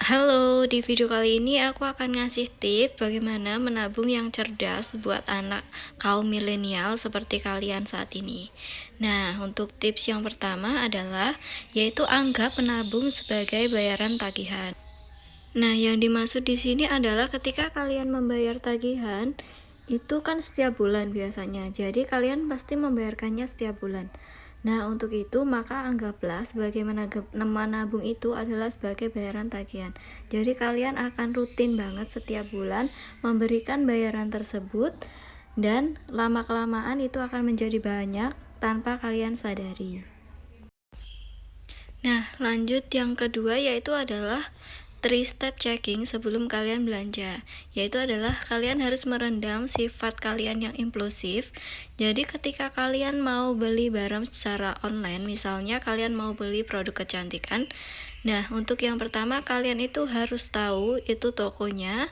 Halo, di video kali ini aku akan ngasih tips bagaimana menabung yang cerdas buat anak kaum milenial seperti kalian saat ini. Nah, untuk tips yang pertama adalah yaitu anggap menabung sebagai bayaran tagihan. Nah, yang dimaksud di sini adalah ketika kalian membayar tagihan, itu kan setiap bulan biasanya. Jadi kalian pasti membayarkannya setiap bulan. Nah, untuk itu maka anggaplah sebagai menabung itu adalah sebagai bayaran tagihan. Jadi kalian akan rutin banget setiap bulan memberikan bayaran tersebut dan lama-kelamaan itu akan menjadi banyak tanpa kalian sadari. Nah, lanjut yang kedua yaitu adalah 3-step checking sebelum kalian belanja, yaitu adalah kalian harus merendam sifat kalian yang impulsif. Jadi ketika kalian mau beli barang secara online, misalnya kalian mau beli produk kecantikan, nah untuk yang pertama kalian itu harus tahu itu tokonya,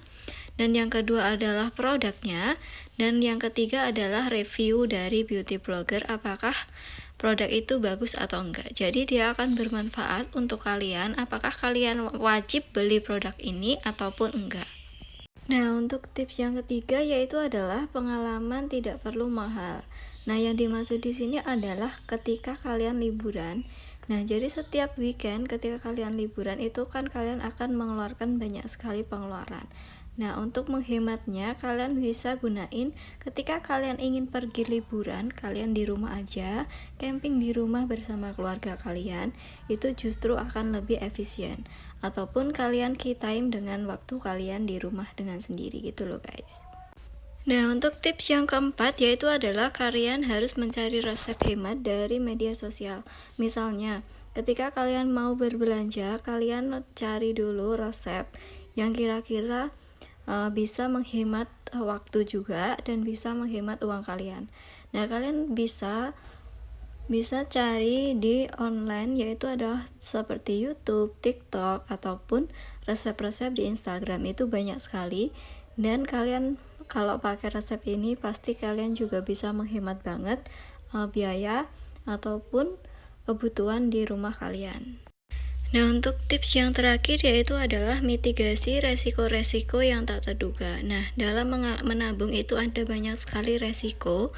dan yang kedua adalah produknya, dan yang ketiga adalah review dari beauty blogger apakah produk itu bagus atau enggak. Jadi dia akan bermanfaat untuk kalian apakah kalian wajib beli produk ini ataupun enggak. Nah, untuk tips yang ketiga yaitu adalah pengalaman tidak perlu mahal. Nah, yang dimaksud di sini adalah ketika kalian liburan. Nah, jadi setiap weekend ketika kalian liburan itu kan kalian akan mengeluarkan banyak sekali pengeluaran. Nah, untuk menghematnya kalian bisa gunain ketika kalian ingin pergi liburan, kalian di rumah aja, camping di rumah bersama keluarga kalian, itu justru akan lebih efisien. Ataupun kalian key time dengan waktu kalian di rumah dengan sendiri gitu loh guys. Nah, untuk tips yang keempat yaitu adalah kalian harus mencari resep hemat dari media sosial. Misalnya, ketika kalian mau berbelanja, kalian cari dulu resep yang kira-kira bisa menghemat waktu juga dan bisa menghemat uang kalian. Nah, kalian bisa cari di online yaitu adalah seperti YouTube, TikTok ataupun resep-resep di Instagram, itu banyak sekali. Dan kalian kalau pakai resep ini pasti kalian juga bisa menghemat banget biaya ataupun kebutuhan di rumah kalian. Nah, untuk tips yang terakhir yaitu adalah mitigasi resiko-resiko yang tak terduga. Nah, dalam menabung itu ada banyak sekali resiko,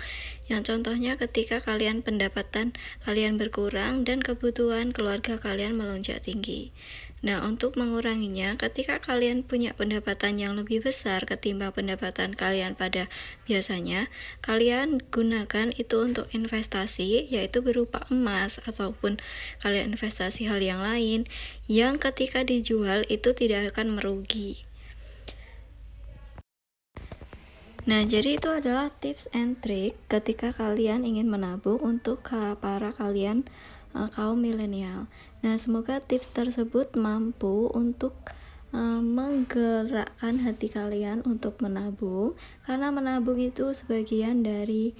yang contohnya ketika kalian pendapatan kalian berkurang dan kebutuhan keluarga kalian melonjak tinggi. Nah, untuk menguranginya, ketika kalian punya pendapatan yang lebih besar ketimbang pendapatan kalian pada biasanya, kalian gunakan itu untuk investasi, yaitu berupa emas ataupun kalian investasi hal yang lain yang ketika dijual itu tidak akan merugi. Nah, jadi itu adalah tips and trick ketika kalian ingin menabung untuk para kalian kaum milenial. Nah, semoga tips tersebut mampu untuk menggerakkan hati kalian untuk menabung, karena menabung itu sebagian dari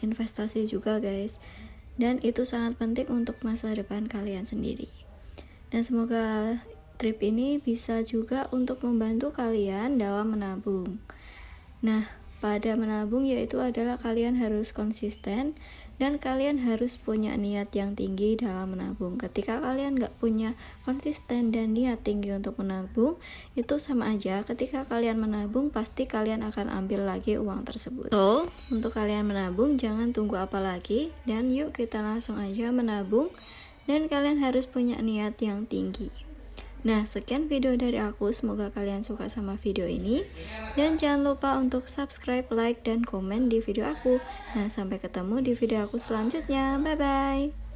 investasi juga guys, dan itu sangat penting untuk masa depan kalian sendiri. Dan semoga trip ini bisa juga untuk membantu kalian dalam menabung. Nah, pada menabung yaitu adalah kalian harus konsisten dan kalian harus punya niat yang tinggi dalam menabung. Ketika kalian gak punya konsisten dan niat tinggi untuk menabung, itu sama aja ketika kalian menabung pasti kalian akan ambil lagi uang tersebut. So, untuk kalian menabung jangan tunggu apa lagi, dan yuk kita langsung aja menabung, dan kalian harus punya niat yang tinggi. Nah, sekian video dari aku, semoga kalian suka sama video ini, dan jangan lupa untuk subscribe, like, dan komen di video aku. Nah, sampai ketemu di video aku selanjutnya, bye bye.